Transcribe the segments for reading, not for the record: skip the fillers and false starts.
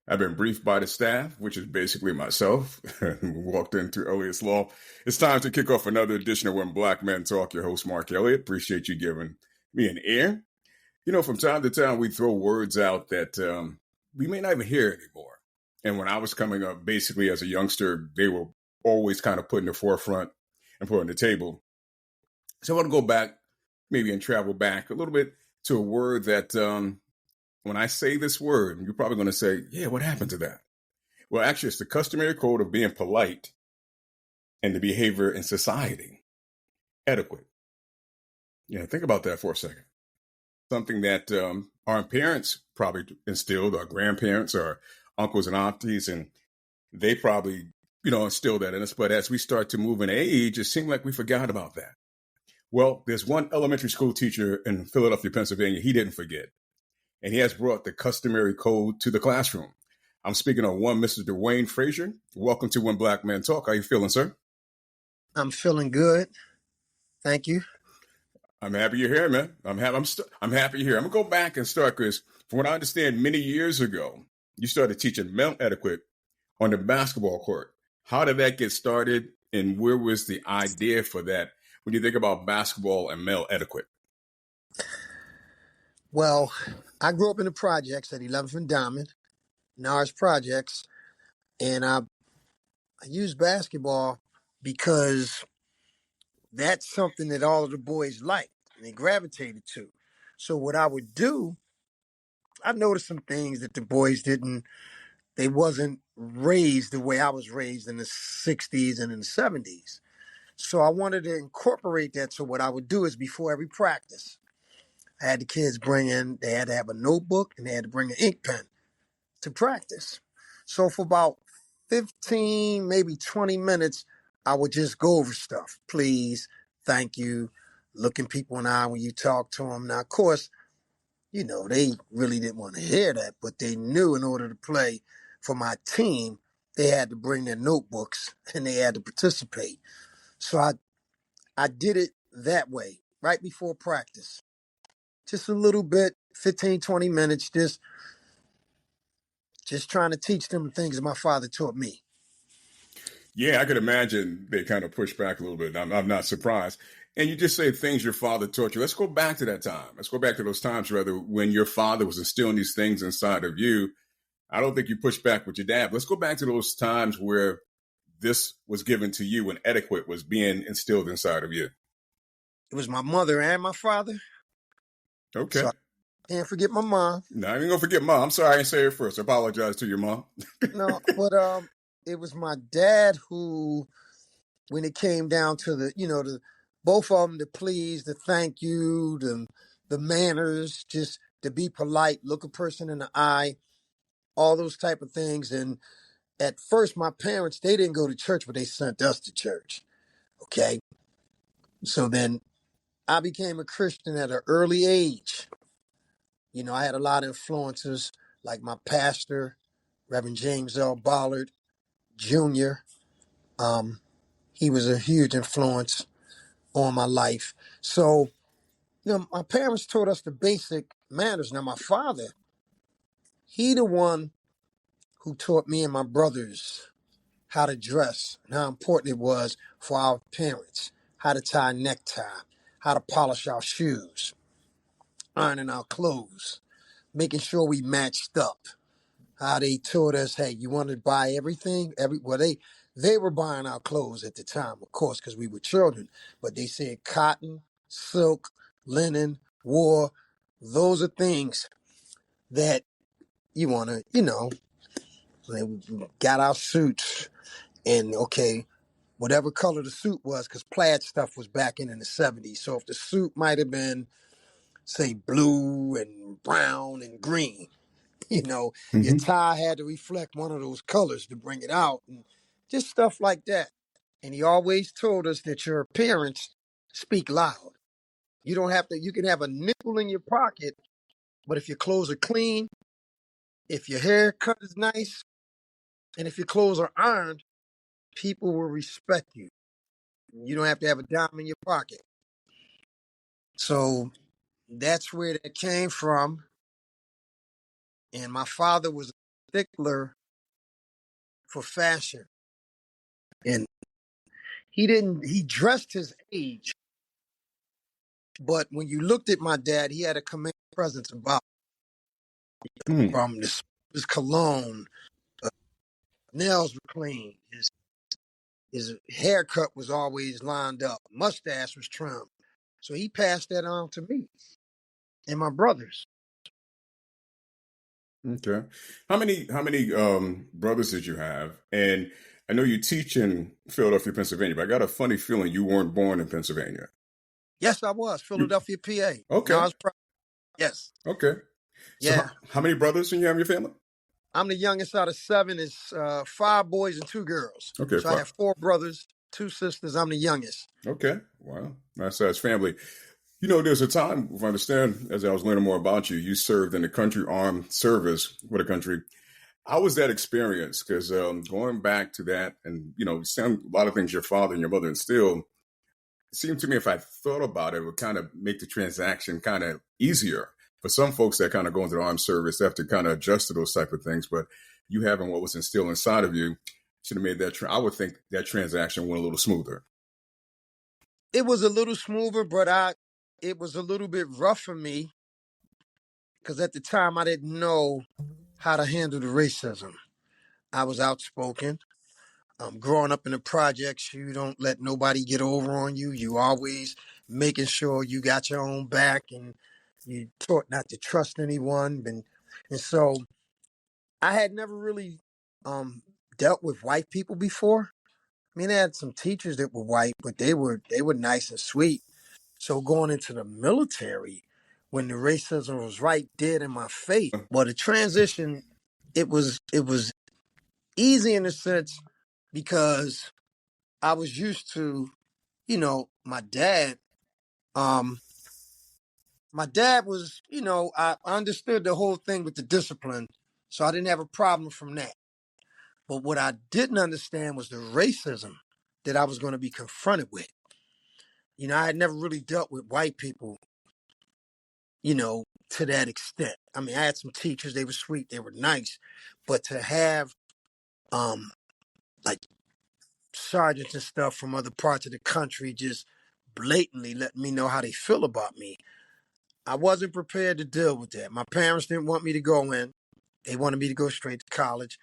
I've been briefed by the staff, which is basically myself, walked into Elliott's Law. It's time to kick off another edition of When Black Men Talk. Your host, Mark Elliott. Appreciate you giving me an ear. You know, from time to time, we throw words out that we may not even hear anymore. And when I was coming up, basically as a youngster, they were always kind of put in the forefront and put on the table. So I want to go back, maybe and travel back a little bit to a word that when I say this word, you're probably going to say, yeah, what happened to that? Well, actually, it's the customary code of being polite and the behavior in society. Etiquette. Think about that for a second. Something that our parents probably instilled, our grandparents, our uncles and aunties, and they probably, instilled that in us. But as we start to move in age, it seemed like we forgot about that. Well, there's one elementary school teacher in Philadelphia, Pennsylvania. He didn't forget. And he has brought the customary code to the classroom. I'm speaking of one Mr. Dwayne Frazier. Welcome to When Black Men Talk. How you feeling, sir? I'm feeling good. Thank you. I'm happy you're here, man. I'm happy you're here. I'm going to go back and start, Chris. From what I understand, many years ago, you started teaching male etiquette on the basketball court. How did that get started, and where was the idea for that when you think about basketball and male etiquette? Well, I grew up in the projects at 11th and Diamond, NARS Projects, and I used basketball because that's something that all of the boys liked and they gravitated to. So what I would do, I noticed some things that the boys they wasn't raised the way I was raised in the 60s and in the 70s. So I wanted to incorporate that. So what I would do is before every practice, I had the kids they had to have a notebook and they had to bring an ink pen to practice. So for about 15, maybe 20 minutes, I would just go over stuff. Please, thank you, looking people in the eye when you talk to them. Now, of course, they really didn't want to hear that, but they knew in order to play for my team, they had to bring their notebooks and they had to participate. So I did it that way, right before practice. Just a little bit, 15, 20 minutes, just trying to teach them things that my father taught me. Yeah, I could imagine they kind of push back a little bit. I'm not surprised. And you just say things your father taught you. Let's go back to that time. Let's go back to those times, rather, when your father was instilling these things inside of you. I don't think you pushed back with your dad. Let's go back to those times where this was given to you and etiquette was being instilled inside of you. It was my mother and my father. Okay. So I can't forget my mom. No, I ain't gonna forget mom. I'm sorry I didn't say it first. I apologize to your mom. No, but it was my dad who, when it came down to the both of them, the please, the thank you, the manners, just to be polite, look a person in the eye, all those type of things. And at first, my parents, they didn't go to church, but they sent us to church. Okay. So then I became a Christian at an early age. I had a lot of influences like my pastor, Reverend James L. Ballard Jr. He was a huge influence on my life. So, my parents taught us the basic manners. Now, my father, he the one who taught me and my brothers how to dress and how important it was for our parents, how to tie a necktie, how to polish our shoes, ironing our clothes, making sure we matched up. How they taught us, hey, you want to buy everything? They were buying our clothes at the time, of course, because we were children. But they said cotton, silk, linen, wool. Those are things that you want to, we got our suits and okay, whatever color the suit was, because plaid stuff was back in the 70s. So if the suit might have been, say, blue and brown and green, your Mm-hmm. tie had to reflect one of those colors to bring it out and just stuff like that. And he always told us that your appearance speak loud. You can have a nickel in your pocket, but if your clothes are clean, if your haircut is nice, and if your clothes are ironed, people will respect you. You don't have to have a dime in your pocket. So that's where that came from. And my father was stickler for fashion. And he dressed his age, but when you looked at my dad, he had a command presence about Mm, from his cologne, uh, nails were clean, his haircut was always lined up, mustache was trimmed. So he passed that on to me and my brothers. okay. How many brothers did you have? And I know you teach in Philadelphia, Pennsylvania, but I got a funny feeling you weren't born in Pennsylvania. Yes, I was You Philadelphia, PA. No, I okay? was proud. Yes, Okay. So yeah. how many brothers do you have in your family? I'm the youngest out of seven. It's 5 boys and 2 girls. Okay, So I fine. have 4 brothers, 2 sisters. I'm the youngest. Okay, wow, nice size family. There's a time, if I understand, as I was learning more about you, you served in the country armed service for the country. How was that experience? Because going back to that, and sound a lot of things your father and your mother instilled, it seemed to me if I thought about it, it would kind of make the transaction kind of easier. For some folks that kind of go into the armed service, they have to kind of adjust to those type of things. But you having what was instilled inside of you should have made that. I would think that transaction went a little smoother. It was a little smoother, but it was a little bit rough for me because at the time I didn't know how to handle the racism. I was outspoken. Growing up in the projects, you don't let nobody get over on you. You always making sure you got your own back, and you taught not to trust anyone. And so I had never really dealt with white people before. I mean, I had some teachers that were white, but they were nice and sweet. So going into the military, when the racism was right dead in my face, but the transition, it was easy in a sense because I was used to, my dad. Um, my dad was, I understood the whole thing with the discipline, so I didn't have a problem from that. But what I didn't understand was the racism that I was going to be confronted with. I had never really dealt with white people, to that extent. I mean, I had some teachers, they were sweet, they were nice, but to have um like sergeants and stuff from other parts of the country just blatantly letting me know how they feel about me, I wasn't prepared to deal with that. My parents didn't want me to go in. They wanted me to go straight to college.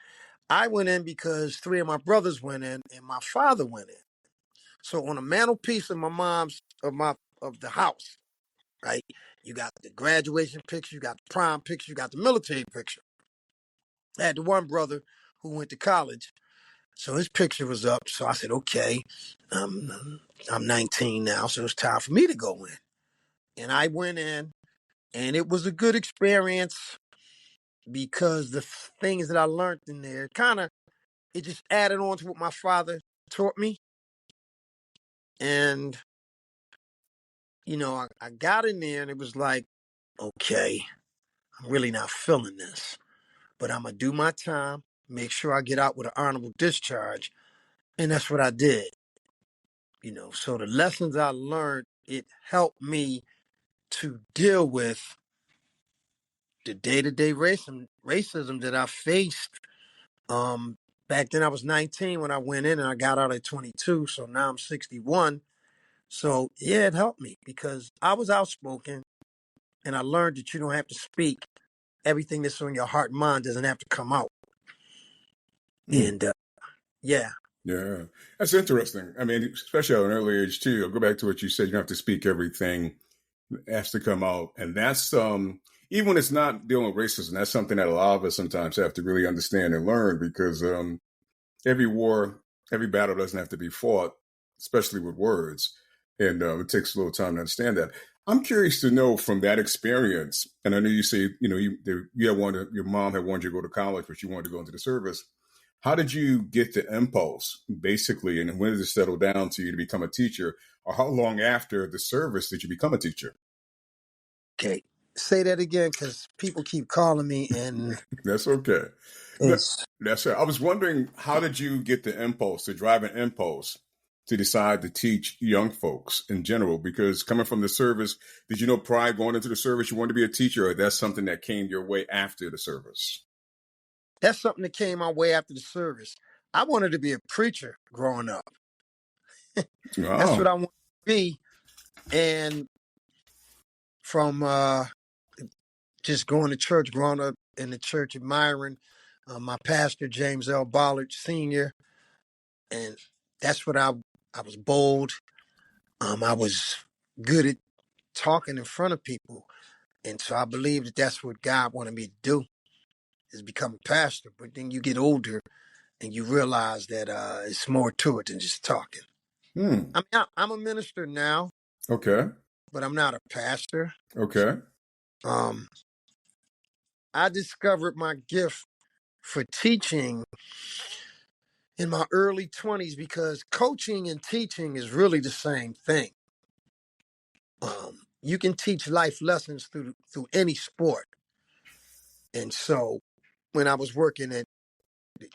I went in because 3 of my brothers went in and my father went in. So on the mantelpiece of my mom's of the house, right? You got the graduation picture, you got the prom picture, you got the military picture. I had the one brother who went to college, so his picture was up. So I said, okay, I'm 19 now, so it's time for me to go in. And I went in, and it was a good experience because the things that I learned in there it just added on to what my father taught me. And, I got in there and it was like, okay, I'm really not feeling this, but I'm going to do my time, make sure I get out with an honorable discharge. And that's what I did. So the lessons I learned, it helped me to deal with the day-to-day racism that I faced. Back then I was 19 when I went in and I got out at 22. So now I'm 61. So yeah, it helped me because I was outspoken and I learned that you don't have to speak. Everything that's on your heart and mind doesn't have to come out. Mm, And yeah, yeah, that's interesting. I mean, especially at an early age too. I'll go back to what you said. You don't have to speak everything has to come out, and that's even when it's not dealing with racism. That's something that a lot of us sometimes have to really understand and learn because every war, every battle doesn't have to be fought, especially with words. And it takes a little time to understand that. I'm curious to know from that experience, and I know you say, you had your mom had wanted you to go to college, but you wanted to go into the service. How did you get the impulse, basically, and when did it settle down to you to become a teacher? Or how long after the service did you become a teacher? okay. Say that again because people keep calling me and That's okay. No, it's that's it. I was wondering, how did you get the impulse, to drive an impulse to decide to teach young folks in general? Because coming from the service, did you know prior going into the service you wanted to be a teacher, or that's something that came your way after the service? That's something that came my way after the service. I wanted to be a preacher growing up. That's what Oh, I wanted to be. And from just going to church, growing up in the church, admiring my pastor, James L. Ballard Sr., and that's what I was bold. I was good at talking in front of people. And so I believe that that's what God wanted me to do, is become a pastor. But then you get older and you realize that it's more to it than just talking. hmm. I mean, I'm a minister now, Okay. but I'm not a pastor. Okay. Um, I discovered my gift for teaching in my early 20s because coaching and teaching is really the same thing. You can teach life lessons through any sport. And so when I was working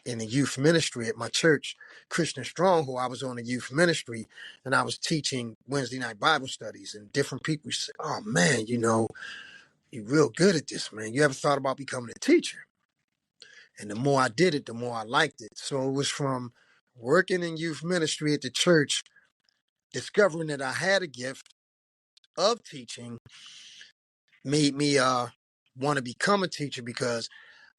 in the youth ministry at my church, Christian Stronghold, I was on the youth ministry and I was teaching Wednesday night Bible studies, and different people said, "Oh man, you're real good at this, man. You ever thought about becoming a teacher?" And the more I did it, the more I liked it. So it was from working in youth ministry at the church, discovering that I had a gift of teaching, made me want to become a teacher because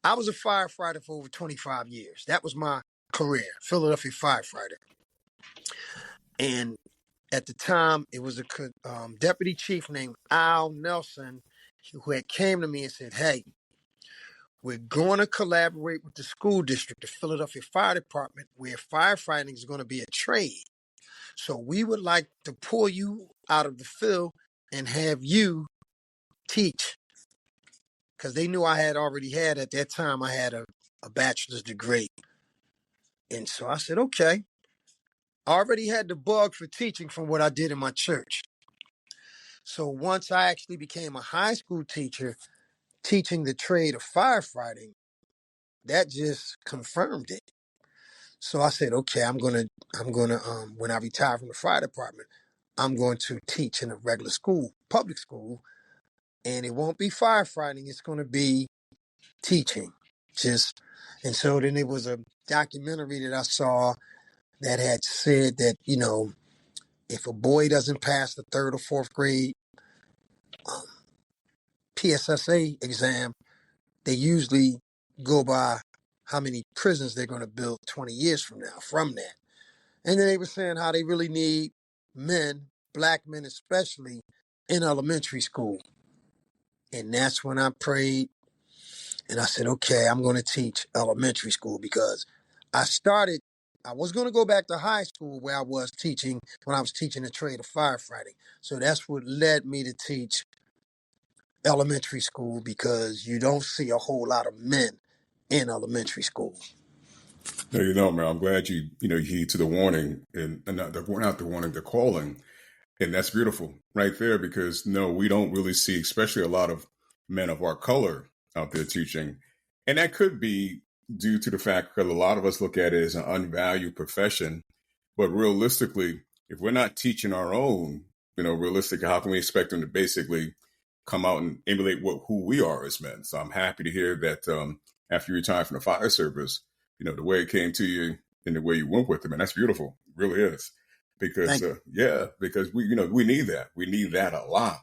I was a firefighter for over 25 years. That was my career, Philadelphia firefighter. And at the time, it was a deputy chief named Al Nelson who had came to me and said, "Hey, we're going to collaborate with the school district, the Philadelphia Fire Department, where firefighting is going to be a trade. So we would like to pull you out of the field and have you teach." Because they knew I had already had, at that time, I had a bachelor's degree. And so I said, okay. I already had the bug for teaching from what I did in my church. So once I actually became a high school teacher, teaching the trade of firefighting, that just confirmed it. So I said, okay, I'm gonna when I retire from the fire department, I'm going to teach in a regular school, public school, and it won't be firefighting, it's gonna be teaching. Just and so then it was a documentary that I saw that had said that, if a boy doesn't pass the third or fourth grade um, PSSA exam, they usually go by how many prisons they're going to build 20 years from now from that. And then they were saying how they really need men, black men especially, in elementary school. And that's when I prayed and I said, okay, I'm going to teach elementary school because I was going to go back to high school where I was teaching when I was teaching the trade of firefighting. So that's what led me to teach elementary school because you don't see a whole lot of men in elementary school. No, you know, man. I'm glad you heed to the warning and not the warning, the calling. And that's beautiful right there because no, we don't really see, especially a lot of men of our color out there teaching. And that could be due to the fact that a lot of us look at it as an unvalued profession. But realistically, if we're not teaching our own, realistically, how can we expect them to basically come out and emulate who we are as men? So I'm happy to hear that after you retire from the fire service, the way it came to you and the way you went with them. And that's beautiful. It really is because Thank you. because we need that. We need that a lot.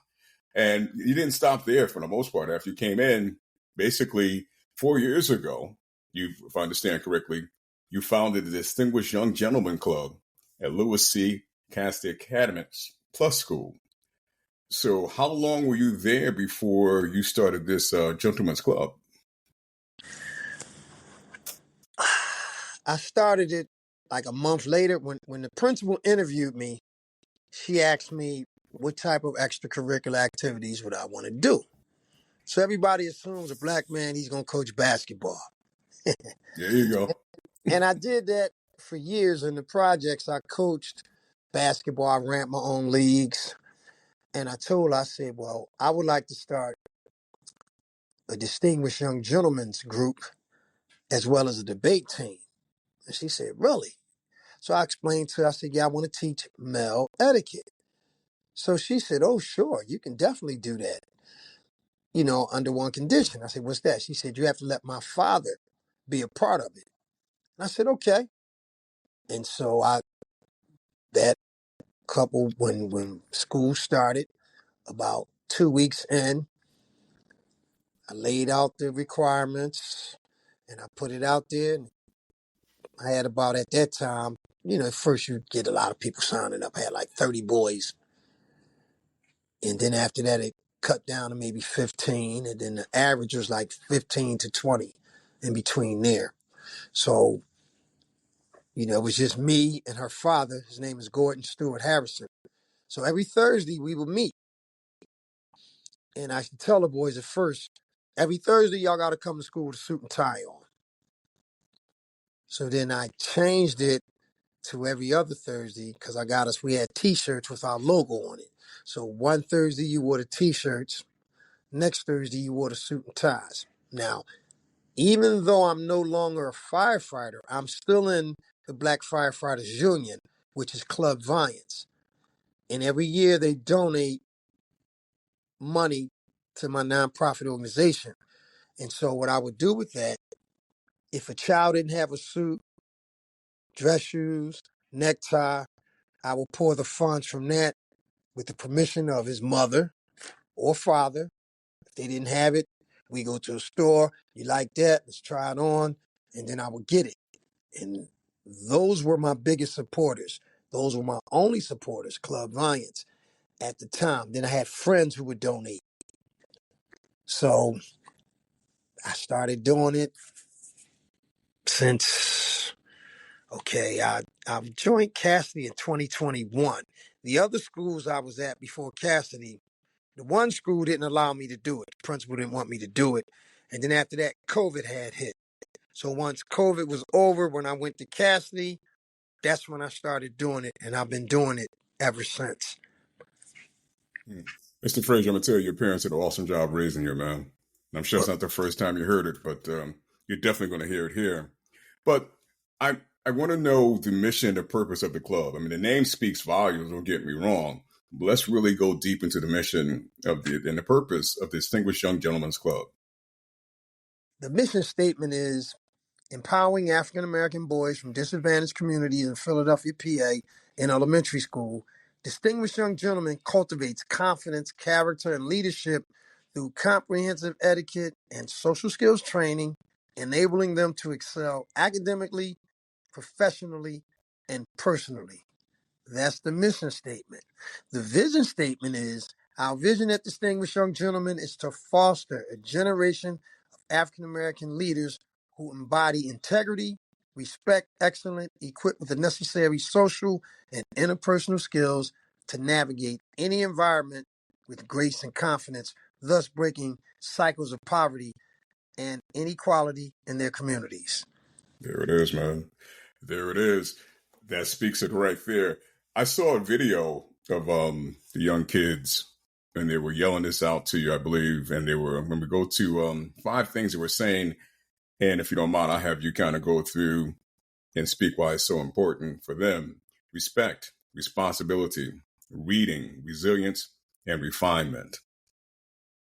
And you didn't stop there for the most part. After you came in, basically 4 years ago, if I understand correctly, you founded the Distinguished Young Gentleman Club at Lewis C. Casti Academics Plus School. So how long were you there before you started this gentleman's club? I started it like a month later when the principal interviewed me. She asked me what type of extracurricular activities would I want to do. So everybody assumes a black man, he's going to coach basketball. There you go. And I did that for years in the projects. I coached basketball. I ran my own leagues. And I said, well, I would like to start a distinguished young gentlemen's group as well as a debate team. And she said, really? So I explained to her, I said, yeah, I want to teach male etiquette. So she said, oh, sure, you can definitely do that, under one condition. I said, what's that? She said, you have to let my father be a part of it. And I said, okay. And so that couple, when school started, about 2 weeks in, I laid out the requirements and I put it out there. And I had about, at that time, at first you get a lot of people signing up. I had like 30 boys. And then after that, it cut down to maybe 15. And then the average was like 15 to 20 in between there. So, it was just me and her father. His name is Gordon Stewart Harrison. So every Thursday we would meet. And I should tell the boys at first, every Thursday y'all got to come to school with a suit and tie on. So then I changed it to every other Thursday because we had T-shirts with our logo on it. So one Thursday you wore the T-shirts, next Thursday you wore the suit and ties. Now, even though I'm no longer a firefighter, I'm still in the Black Firefighters Union, which is Club Viance. And every year they donate money to my nonprofit organization. And so what I would do with that, if a child didn't have a suit, dress shoes, necktie, I will pour the funds from that with the permission of his mother or father. If they didn't have it, we go to a store. You like that? Let's try it on. And then I would get it. And those were my biggest supporters. Those were my only supporters, Club Viance, at the time. Then I had friends who would donate. So I started doing it since, I've joined Cassidy in 2021. The other schools I was at before Cassidy, the one school didn't allow me to do it. The principal didn't want me to do it. And then after that, COVID had hit. So once COVID was over, when I went to Cassidy, that's when I started doing it. And I've been doing it ever since. Mr. Frazier, I'm gonna tell you, your parents did an awesome job raising you, man. And I'm sure it's not the first time you heard it, but you're definitely going to hear it here. But I want to know the mission and the purpose of the club. I mean, the name speaks volumes. Don't get me wrong. But let's really go deep into the mission and the purpose of the Distinguished Young Gentlemen's Club. The mission statement is empowering African American boys from disadvantaged communities in Philadelphia, PA, in elementary school. Distinguished Young Gentlemen cultivates confidence, character, and leadership through comprehensive etiquette and social skills training, enabling them to excel academically, professionally, and personally. That's the mission statement. The vision statement is our vision at Distinguished Young Gentlemen is to foster a generation of African American leaders who embody integrity, respect, excellence, equipped with the necessary social and interpersonal skills to navigate any environment with grace and confidence, thus breaking cycles of poverty and inequality in their communities. There it is, man. There it is. That speaks it right there. I saw a video of the young kids, and they were yelling this out to you, I believe. And they were, when we go to 5 things they were saying, and if you don't mind, I'll have you kind of go through and speak why it's so important for them. Respect, responsibility, reading, resilience, and refinement.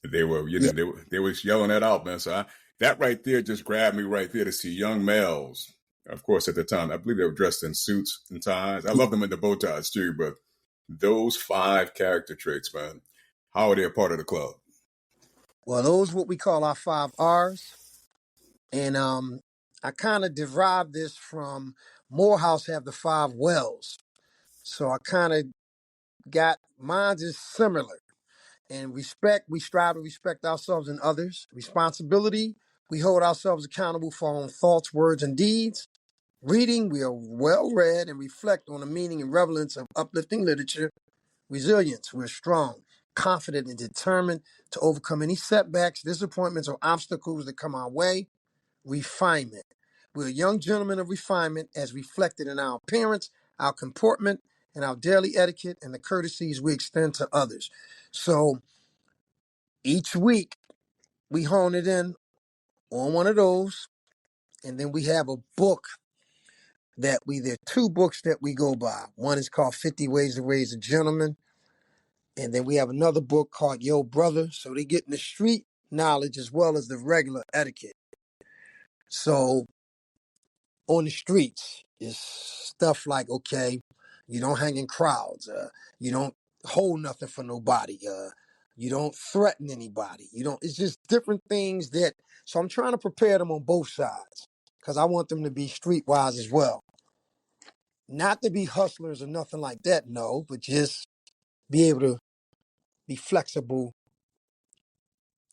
They were, Yeah. they was yelling that out, man. So that right there just grabbed me right there to see young males. Of course, at the time, I believe they were dressed in suits and ties. I love them in the bow ties too, but those 5 character traits, man, how are they a part of the club? Well, those what we call our 5 R's. And I kind of derived this from Morehouse have the 5 wells. So I kind of got mine is similar. And respect, we strive to respect ourselves and others. Responsibility, we hold ourselves accountable for our own thoughts, words, and deeds. Reading, we are well read and reflect on the meaning and relevance of uplifting literature. Resilience, we're strong, confident, and determined to overcome any setbacks, disappointments, or obstacles that come our way. Refinement, we're young gentlemen of refinement as reflected in our appearance, our comportment, and our daily etiquette and the courtesies we extend to others. So each week we hone it in on one of those, and then we have a book there are 2 books that we go by. One is called 50 Ways to Raise a Gentleman, and then we have another book called Yo Brother. So they get in the street knowledge as well as the regular etiquette. So on the streets is stuff like, okay, you don't hang in crowds, you don't hold nothing for nobody, you don't threaten anybody, you don't. It's just different things that. So I'm trying to prepare them on both sides because I want them to be streetwise as well. Not to be hustlers or nothing like that, no, but just be able to be flexible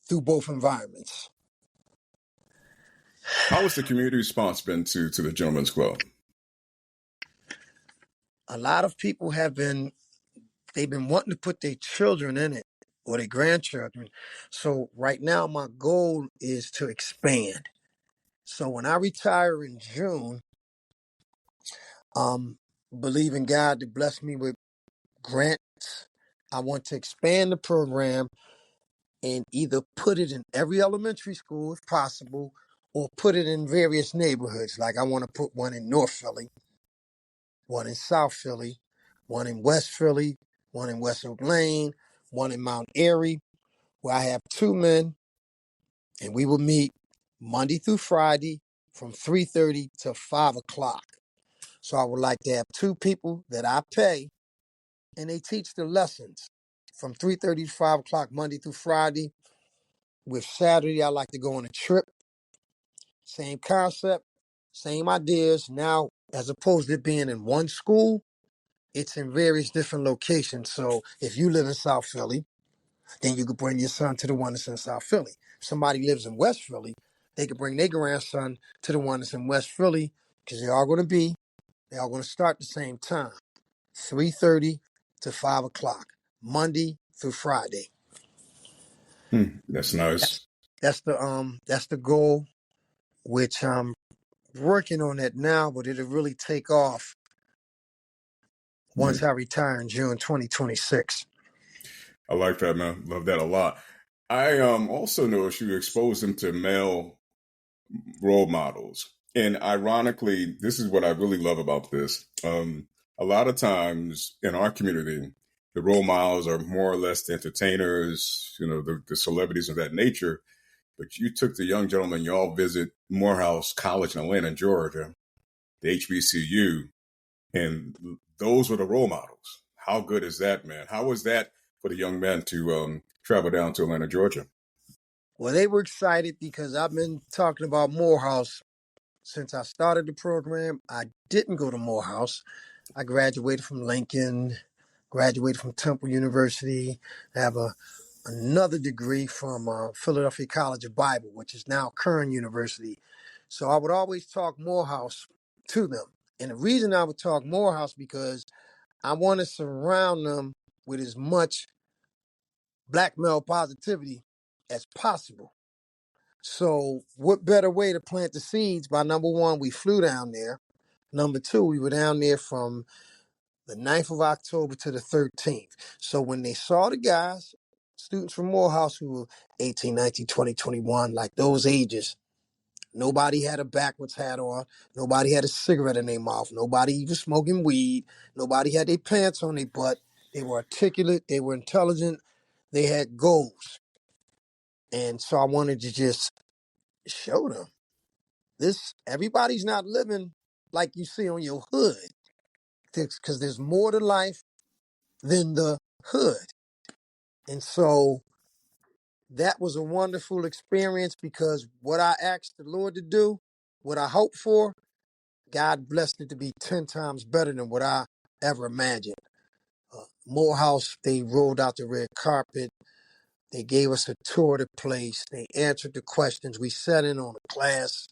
through both environments. How has the community response been to the Gentlemen's Club? A lot of people they've been wanting to put their children in it or their grandchildren. So right now my goal is to expand. So when I retire in June, believing God to bless me with grants, I want to expand the program and either put it in every elementary school if possible, or put it in various neighborhoods. Like I want to put one in North Philly, one in South Philly, one in West Philly, one in West Oak Lane, one in Mount Airy, where I have two men, and we will meet Monday through Friday from 3:30 to 5 o'clock. So I would like to have two people that I pay, and they teach the lessons from 3:30 to 5 o'clock Monday through Friday. With Saturday, I like to go on a trip. Same concept, same ideas. Now, as opposed to it being in one school, it's in various different locations. So if you live in South Philly, then you could bring your son to the one that's in South Philly. If somebody lives in West Philly, they could bring their grandson to the one that's in West Philly because they're all going to start the same time, 3:30 to 5 o'clock, Monday through Friday. That's That's, nice. that's the goal, which I'm working on that now, but it'll really take off Yeah. once I retire in June 2026. I like that, man. Love that a lot. I also noticed you exposed them to male role models. And ironically, this is what I really love about this. A lot of times in our community, the role models are more or less the entertainers, the celebrities of that nature. But you took the young gentleman, y'all visit Morehouse College in Atlanta, Georgia, the HBCU, and those were the role models. How good is that, man? How was that for the young men to travel down to Atlanta, Georgia? Well, they were excited because I've been talking about Morehouse since I started the program. I didn't go to Morehouse. I graduated from Lincoln, graduated from Temple University. I have another degree from Philadelphia College of Bible, which is now Kern University. So I would always talk Morehouse to them. And the reason I would talk Morehouse because I want to surround them with as much black male positivity as possible. So what better way to plant the seeds by number one, we flew down there. Number two, we were down there from the 9th of October to the 13th. So when they saw the guys, students from Morehouse who were 18, 19, 20, 21, like those ages, nobody had a backwards hat on. Nobody had a cigarette in their mouth. Nobody was smoking weed. Nobody had their pants on their butt. They were articulate. They were intelligent. They had goals. And so I wanted to just show them everybody's not living like you see on your hood because there's more to life than the hood. And so that was a wonderful experience because what I asked the Lord to do, what I hoped for, God blessed it to be 10 times better than what I ever imagined. Morehouse, they rolled out the red carpet. They gave us a tour of the place. They answered the questions. We sat in on a class.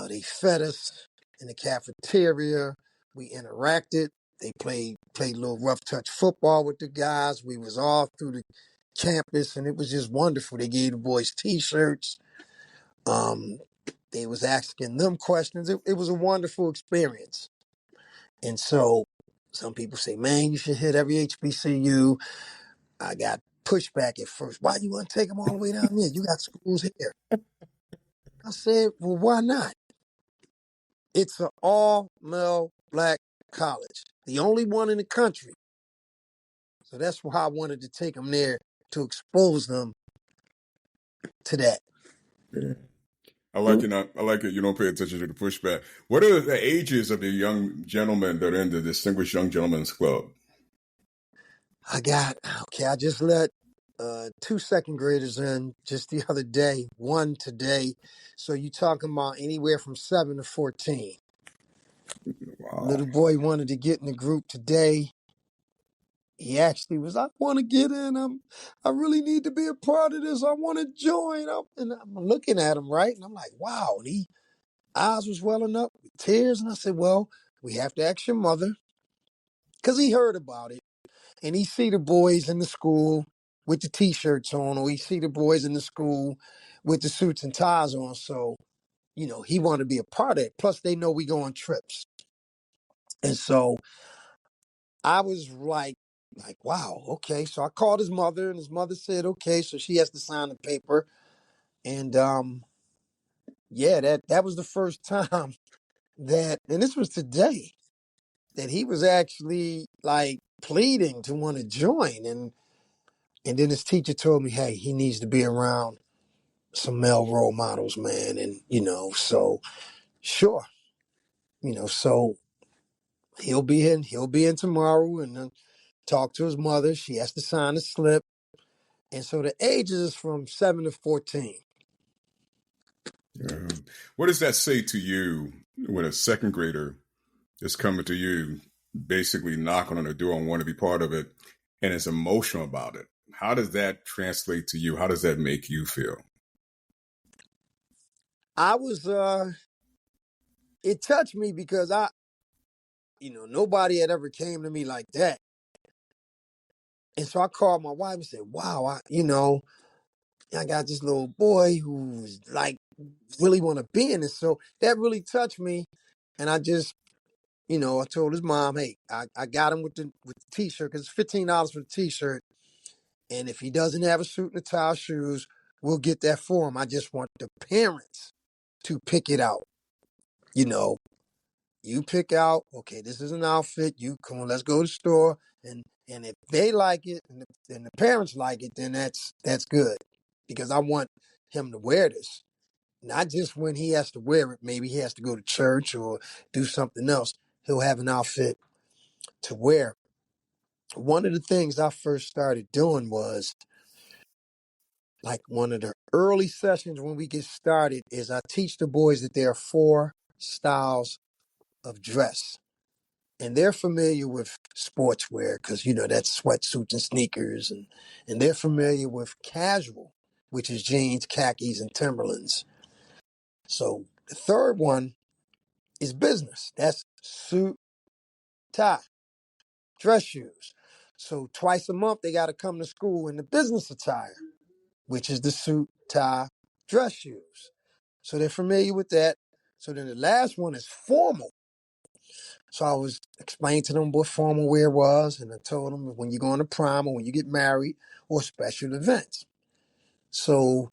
They fed us in the cafeteria. We interacted. They played a little rough touch football with the guys. We was all through the campus, and it was just wonderful. They gave the boys T-shirts. Um, they was asking them questions. It was a wonderful experience. And so some people say, man, you should hit every HBCU. I got pushback at first. Why you want to take them all the way down there? You got schools here. I said, well, why not? It's an all-male black college, the only one in the country. So that's why I wanted to take them there to expose them to that. Yeah. I like it. I like it. You don't pay attention to the pushback. What are the ages of the young gentlemen that are in the Distinguished Young Gentlemen's Club? I just let two second graders in just the other day, one today. So you talking about anywhere from 7 to 14. Wow. Little boy wanted to get in the group today. He actually was, I want to get in. I really need to be a part of this. I want to join. And I'm looking at him, right? And I'm like, wow. And he eyes was welling up with tears. And I said, well, we have to ask your mother. Because he heard about it. And he see the boys in the school with the T-shirts on, or he see the boys in the school with the suits and ties on. So, he wanted to be a part of it. Plus, they know we go on trips. And so I was like, wow, okay. So I called his mother, and his mother said, okay, so she has to sign the paper. And yeah, that was the first time and this was today, that he was actually like pleading to want to join. And then his teacher told me, hey, he needs to be around some male role models, man. And, so sure, so he'll be in tomorrow and then talk to his mother. She has to sign a slip. And so the ages is from 7 to 14. Yeah. What does that say to you when a second grader is coming to you, basically knocking on the door and want to be part of it, and is emotional about it? How does that translate to you? How does that make you feel? I was it touched me because nobody had ever came to me like that. And so I called my wife and said, wow, I got this little boy who's like really want to be in this. So that really touched me. And I just, I told his mom, hey, I got him with the t-shirt because it's $15 for the t-shirt. And if he doesn't have a suit and a tie, shoes, we'll get that for him. I just want the parents to pick it out. You know, you pick out, okay, this is an outfit. You come on, let's go to the store. And if they like it and the parents like it, then that's good. Because I want him to wear this. Not just when he has to wear it, maybe he has to go to church or do something else. He'll have an outfit to wear. One of the things I first started doing was, like, one of the early sessions when we get started is I teach the boys that there are 4 styles of dress. And they're familiar with sportswear because, that's sweatsuits and sneakers. And they're familiar with casual, which is jeans, khakis, and Timberlands. So the third one is business. That's suit, tie, dress shoes. So twice a month, they got to come to school in the business attire, which is the suit, tie, dress shoes. So they're familiar with that. So then the last one is formal. So I was explaining to them what formal wear was, and I told them when you go on to prom or when you get married or special events. So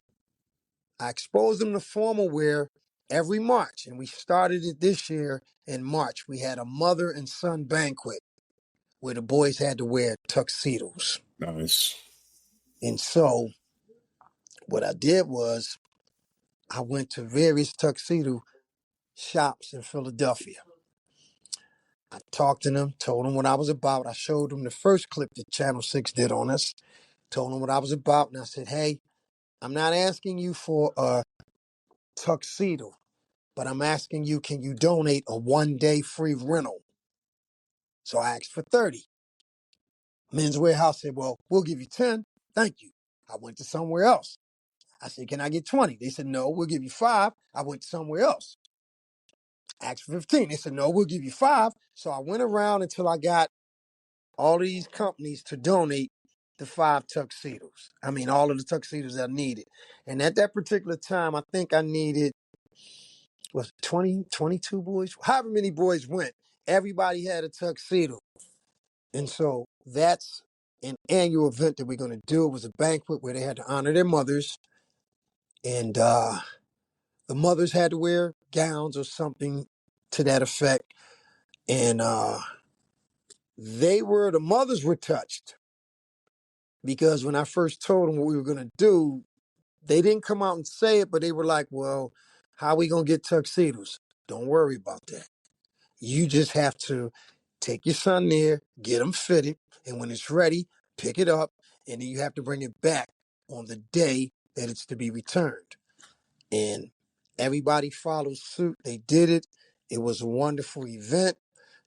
I exposed them to formal wear every March, and we started it this year in March. We had a mother and son banquet where the boys had to wear tuxedos. Nice. And so what I did was I went to various tuxedo shops in Philadelphia. I talked to them, told them what I was about. I showed them the first clip that Channel 6 did on us, told them what I was about. And I said, hey, I'm not asking you for a tuxedo, but I'm asking you, can you donate a 1-day free rental? So I asked for 30. Men's Warehouse said, well, we'll give you 10. Thank you. I went to somewhere else. I said, can I get 20? They said, no, we'll give you 5. I went to somewhere else. Asked for 15. They said, no, we'll give you 5. So I went around until I got all of these companies to donate the 5 tuxedos. I mean, all of the tuxedos I needed. And at that particular time, I think I needed, was 20, 22 boys? However many boys went, everybody had a tuxedo. And so that's an annual event that we're going to do. It was a banquet where they had to honor their mothers. And the mothers had to wear gowns or something to that effect. And the mothers were touched because when I first told them what we were going to do, they didn't come out and say it, but they were like, well, How we gonna get tuxedos? Don't worry about that. You just have to take your son there, get him fitted, and when it's ready, pick it up, and then you have to bring it back on the day that it's to be returned. And everybody followed suit. They did it. It was a wonderful event.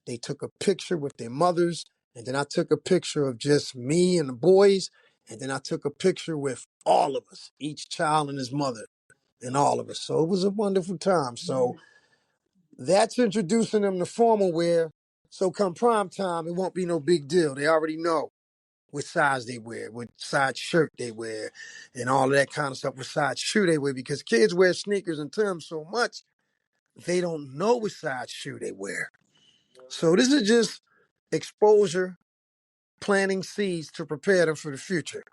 They took a picture with their mothers, and then I took a picture of just me and the boys, and then I took a picture with all of us, each child and his mother, and all of us. So it was a wonderful time. So that's introducing them to formal wear. So come prime time, it won't be no big deal. They already know what size they wear, what size shirt they wear, and all of that kind of stuff, what size shoe they wear, because kids wear sneakers and Timbs so much, they don't know what size shoe they wear. So this is just exposure, planting seeds to prepare them for the future.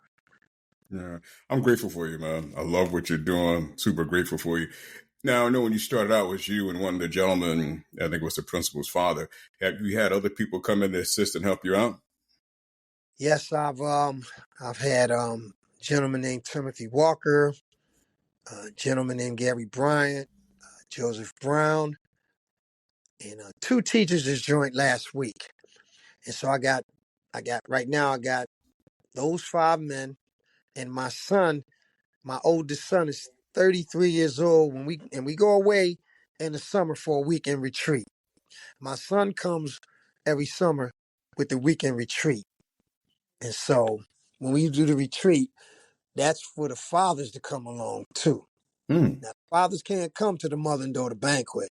Yeah, I'm grateful for you, man. I love what you're doing. Super grateful for you. Now, I know when you started out, it was you and one of the gentlemen, I think it was the principal's father. Have you had other people come in to assist and help you out? Yes, I've had a gentleman named Timothy Walker, a gentleman named Gary Bryant, Joseph Brown, and two teachers just joined last week. And so right now I got those five men, and my son, my oldest son, is 33 years old. We go away in the summer for a weekend retreat. My son comes every summer with the weekend retreat, and so when we do the retreat, that's for the fathers to come along too. Hmm. Now, fathers can't come to the mother and daughter banquet.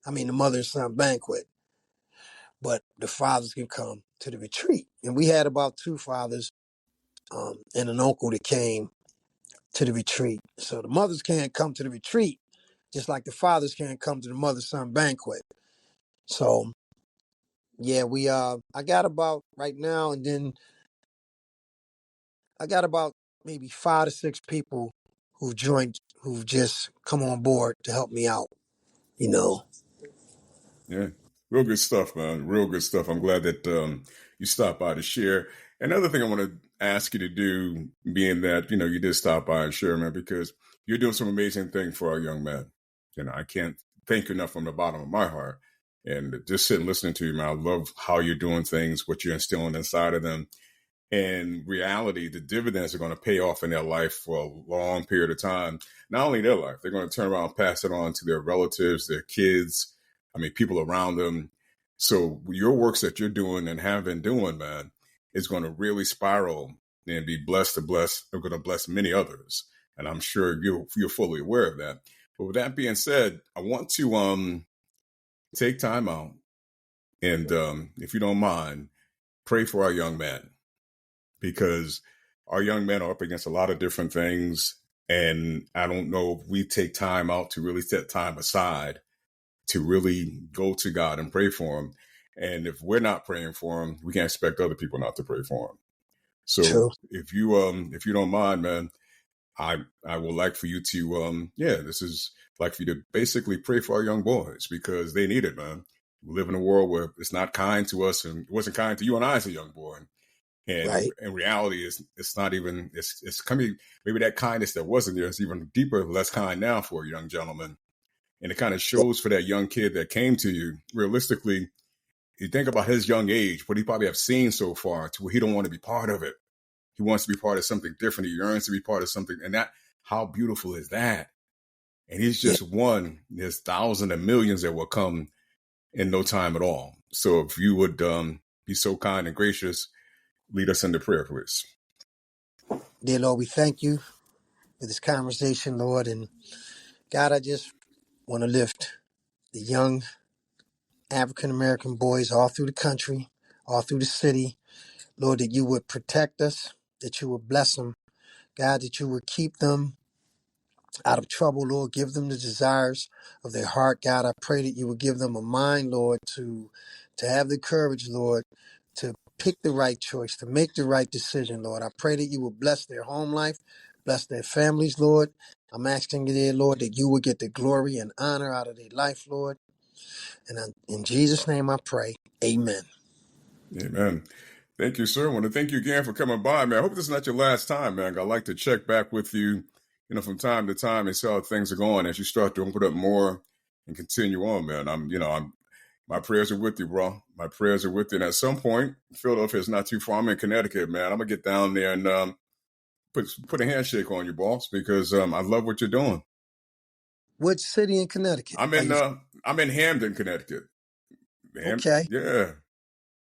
I mean, the mother and son banquet, but the fathers can come to the retreat. And we had about two fathers and an uncle that came to the retreat. So the mothers can't come to the retreat, just like the fathers can't come to the mother-son banquet. So yeah, I got about right now, and then I got about maybe 5 to 6 people who've just come on board to help me out. You know, Yeah, real good stuff, man. Real good stuff. I'm glad that you stopped by to share. Another thing I want to ask you to do, being that you did stop by and share, man, because you're doing some amazing thing for our young men. I can't thank you enough from the bottom of my heart. And just sitting listening to you, man, I love how you're doing things, what you're instilling inside of them. In reality, the dividends are going to pay off in their life for a long period of time. Not only their life, they're going to turn around and pass it on to their relatives, their kids, I mean, people around them. So your works that you're doing and have been doing, man, is going to really spiral and be blessed to bless. They're going to bless many others. And I'm sure you're fully aware of that. But with that being said, I want to take time out and, if you don't mind, pray for our young men, because our young men are up against a lot of different things. And I don't know if we take time out to really set time aside to really go to God and pray for them. And if we're not praying for them, we can't expect other people not to pray for them. So true. if you don't mind, man, I would like for you to this is like for you to basically pray for our young boys, because they need it, man. We live in a world where it's not kind to us, and it wasn't kind to you and I as a young boy. And Right. in reality, it's not even it's coming. Maybe that kindness that wasn't there is even deeper, less kind now for a young gentleman. And it kind of Yeah. shows for that young kid that came to you. Realistically, you think about his young age, what he probably have seen so far, to where he don't want to be part of it. He wants to be part of something different. He yearns to be part of something, and that how beautiful is that? And he's Yeah. just one. There's thousands and millions that will come in no time at all. So if you would be so kind and gracious, lead us into prayer, please. Dear Lord, we thank you for this conversation, Lord. And God, I just want to lift the young African American boys all through the country, all through the city. Lord, that you would protect us, that you would bless them. God, that you would keep them out of trouble, Lord. Give them the desires of their heart. God, I pray that you would give them a mind, Lord, to have the courage, Lord, to pick the right choice, to make the right decision, Lord. I pray that you would bless their home life, bless their families, Lord. I'm asking you, dear Lord, that you would get the glory and honor out of their life, Lord. And in Jesus' name I pray. Amen. Amen. Thank you, sir. I want to thank you again for coming by, man. I hope this is not your last time, man. I'd like to check back with you from time to time and see how things are going as you start to open up more and continue on, man. My prayers are with you, bro. My prayers are with you. And at some point, Philadelphia is not too far. I'm in Connecticut, man. I'm gonna get down there and put a handshake on you, boss, because I love what you're doing. Which city in Connecticut? I'm in Hamden, Connecticut. Okay. Yeah.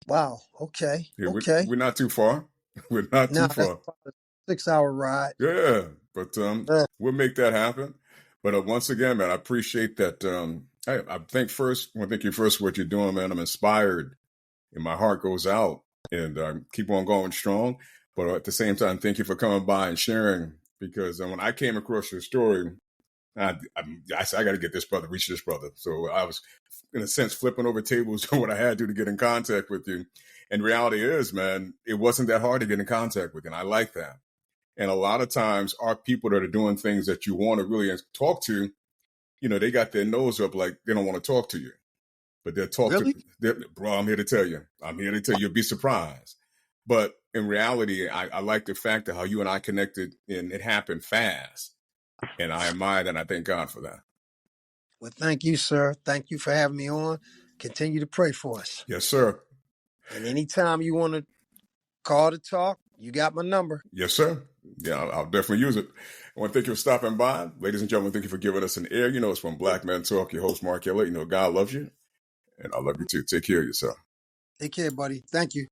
Wow. Okay. Yeah, Okay. we're not too far. We're not Now too that's far. about a 6-hour ride. Yeah, but Uh, we'll make that happen. But once again, man, I appreciate that. I think first, I want to thank you first for what you're doing, man. I'm inspired, and my heart goes out, and keep on going strong. But at the same time, thank you for coming by and sharing. Because when I came across your story, I said, I got to get this brother, reach this brother. So I was, in a sense, flipping over tables on what I had to get in contact with you. And reality is, man, it wasn't that hard to get in contact with you. And I like that. And a lot of times, our people that are doing things that you want to really talk to, they got their nose up like they don't want to talk to you. But they'll talk really? bro, I'm here to tell you. I'm here to tell you. You'll be surprised. But in reality, I like the fact that how you and I connected and it happened fast. And I admire that and I thank God for that. Well, thank you, sir. Thank you for having me on. Continue to pray for us. Yes, sir. And anytime you want to call to talk, you got my number. Yes, sir. Yeah, I'll definitely use it. I want to thank you for stopping by. Ladies and gentlemen, thank you for giving us an ear. It's from Black Men Talk, your host, Mark Elliott. God loves you. And I love you too. Take care of yourself. Take care, buddy. Thank you.